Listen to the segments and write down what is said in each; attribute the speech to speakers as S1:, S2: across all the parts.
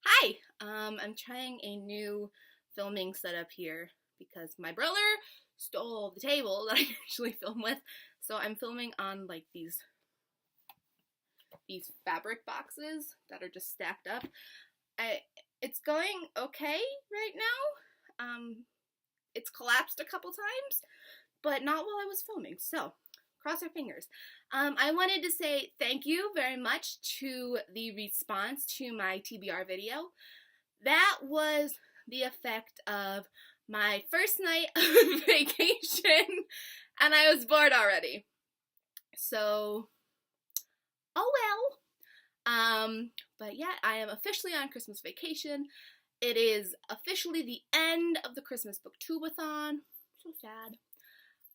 S1: Hi! I'm trying a new filming setup here because my brother stole the table that I usually film with. So I'm filming on like these fabric boxes that are just stacked up. It's going okay right now. It's collapsed a couple times, but not while I was filming. So cross our fingers. I wanted to say thank you very much to the response to my TBR video. That was the effect of my first night of vacation, and I was bored already. So, oh well. But yeah, I am officially on Christmas vacation. It is officially the end of the Christmas BookTubeAthon. So sad.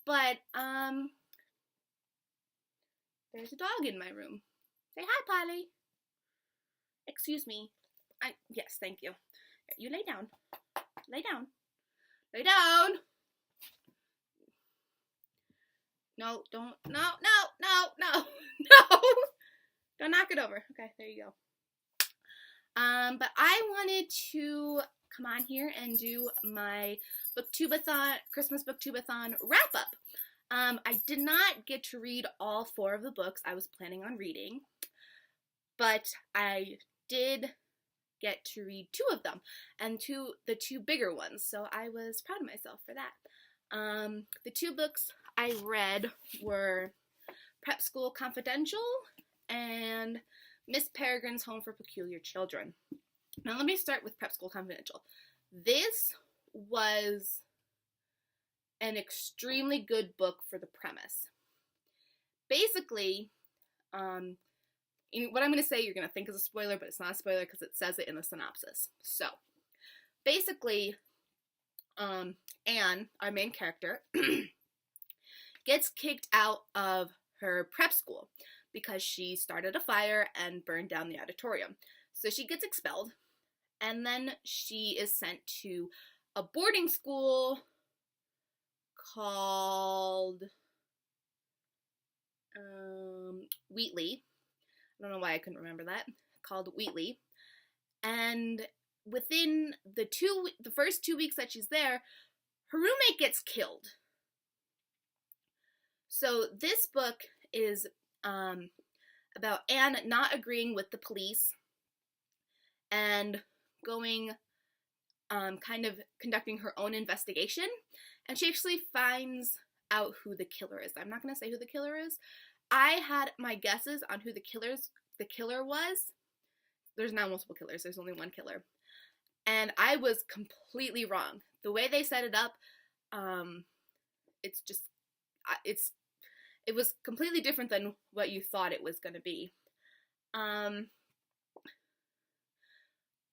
S1: But, there's a dog in my room. Say hi, Polly. Excuse me. Yes, thank you. You lay down. Lay down. Lay down. No, don't. No. Don't knock it over. Okay, there you go. But I wanted to come on here and do my BookTubeAthon, Christmas BookTubeAthon wrap up. I did not get to read all 4 of the books I was planning on reading, but I did get to read 2 of them, and the two bigger ones, so I was proud of myself for that. The 2 books I read were Prep School Confidential and Miss Peregrine's Home for Peculiar Children. Now let me start with Prep School Confidential. This was an extremely good book for the premise. Basically, what I'm going to say you're going to think is a spoiler, but it's not a spoiler because it says it in the synopsis. So, basically, Anne, our main character, gets kicked out of her prep school because she started a fire and burned down the auditorium. So she gets expelled, and then she is sent to a boarding school called Wheatley. I don't know why I couldn't remember that. Called Wheatley. And within the first 2 weeks that she's there, her roommate gets killed. So this book is about Anne not agreeing with the police and going, kind of conducting her own investigation. And she actually finds out who the killer is. I'm not going to say who the killer is. I had my guesses on who the killer was. There's not multiple killers. There's only one killer. And I was completely wrong. The way they set it up, it was completely different than what you thought it was going to be.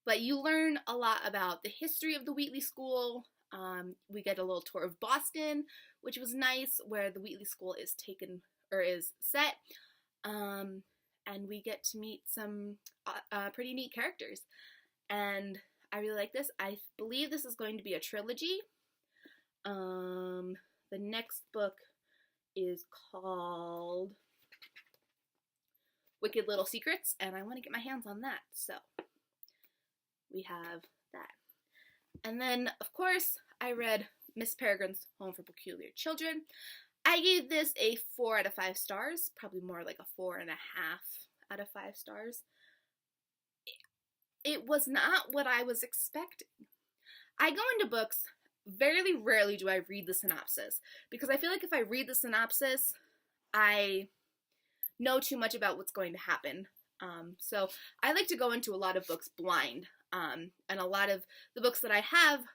S1: But you learn a lot about the history of the Wheatley School. We get a little tour of Boston, which was nice, where the Wheatley School is set. And we get to meet some pretty neat characters. And I really like this. I believe this is going to be a trilogy. The next book is called Wicked Little Secrets, and I want to get my hands on that. So we have that. And then, of course, I read Miss Peregrine's Home for Peculiar Children. I gave this a 4 out of 5 stars, probably more like a 4.5 out of 5 stars. It was not what I was expecting. I go into books, very rarely do I read the synopsis, because I feel like if I read the synopsis, I know too much about what's going to happen. So I like to go into a lot of books blind, and a lot of the books that I have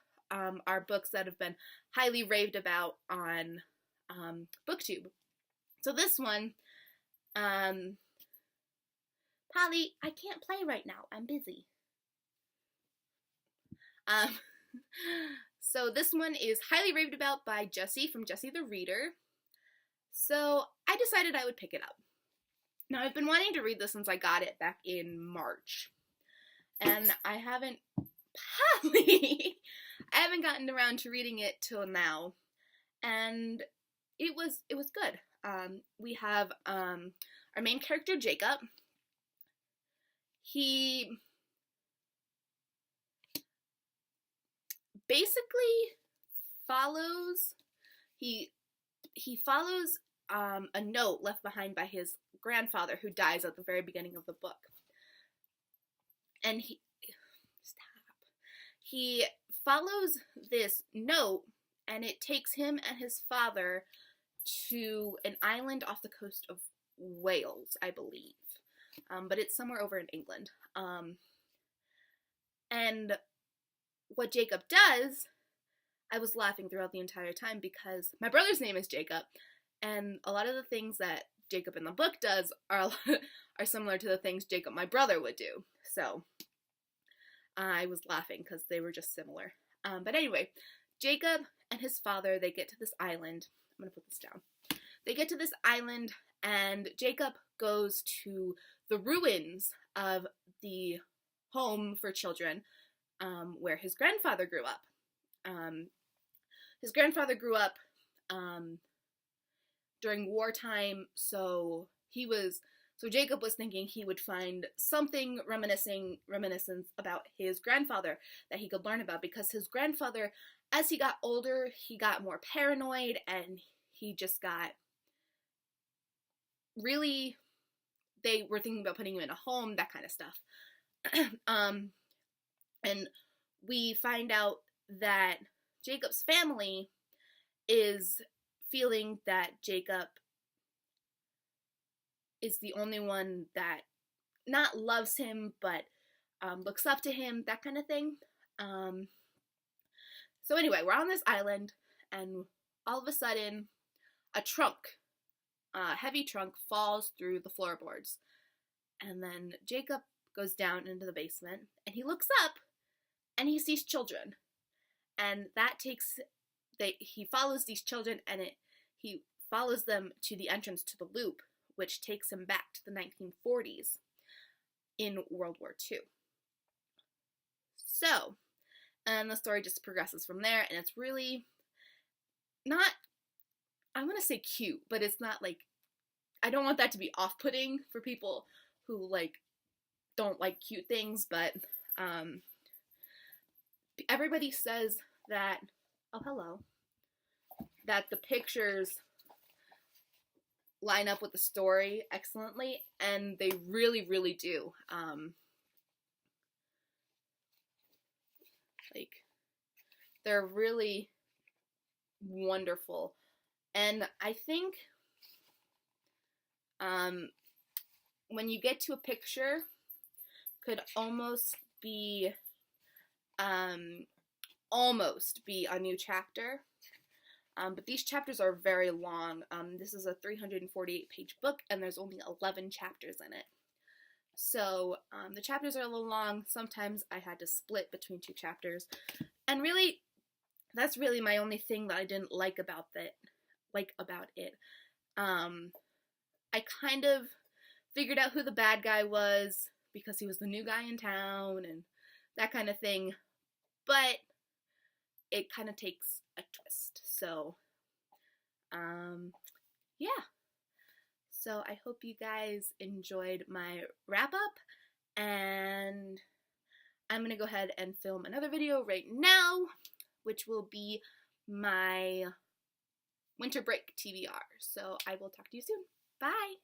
S1: are books that have been highly raved about on BookTube. So this one, Polly, I can't play right now. I'm busy. So this one is highly raved about by Jessie from Jessie the Reader. So I decided I would pick it up. Now I've been wanting to read this since I got it back in March. And I haven't gotten around to reading it till now. And it was good. We have our main character, Jacob. He basically follows, he follows a note left behind by his grandfather, who dies at the very beginning of the book. And he follows this note, and it takes him and his father to an island off the coast of Wales, I believe. But it's somewhere over in England. And what Jacob does, I was laughing throughout the entire time because my brother's name is Jacob, and a lot of the things that Jacob in the book does are similar to the things Jacob, my brother, would do. So I was laughing because they were just similar. But anyway, Jacob and his father, they get to this island. I'm going to put this down. They get to this island, and Jacob goes to the ruins of the home for children where his grandfather grew up. His grandfather grew up during wartime, so Jacob was thinking he would find something reminiscence about his grandfather that he could learn about, because his grandfather, as he got older, he got more paranoid, and he just got really, they were thinking about putting him in a home, that kind of stuff. And we find out that Jacob's family is feeling that Jacob is the only one that not loves him, but looks up to him, that kind of thing. So anyway, we're on this island, and all of a sudden, a heavy trunk, falls through the floorboards. And then Jacob goes down into the basement, and he looks up, and he sees children. And he follows these children, and he follows them to the entrance to the loop, which takes him back to the 1940s in World War II. So, and the story just progresses from there, and it's really not, I want to say cute, but it's not like, I don't want that to be off-putting for people who don't like cute things, but everybody says that, oh hello, that the pictures line up with the story excellently, and they really, really do. They're really wonderful. And I think when you get to a picture, could almost be a new chapter. But these chapters are very long. This is a 348-page book, and there's only 11 chapters in it. So the chapters are a little long. Sometimes I had to split between two chapters. And really, that's really my only thing that I didn't like about it. I kind of figured out who the bad guy was because he was the new guy in town and that kind of thing. But it kind of takes a twist. So, yeah. So I hope you guys enjoyed my wrap-up, and I'm going to go ahead and film another video right now, which will be my winter break TBR. So I will talk to you soon. Bye!